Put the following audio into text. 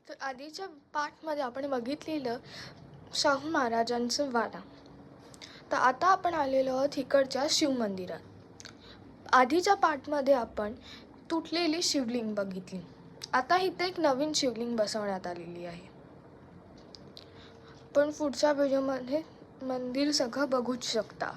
तर आधीच्या पार्टमध्ये आपण बघितलेलं शाहू महाराजांचं वाडा. तर आता आपण आलेलो आहोत इकडच्या शिवमंदिरात. आधीच्या पार्टमध्ये आपण तुटलेली शिवलिंग बघितली. आता इथे एक नवीन शिवलिंग बसवण्यात आलेली आहे. पण पुढच्या व्हिडिओमध्ये मंदिर सगळं बघूच शकता.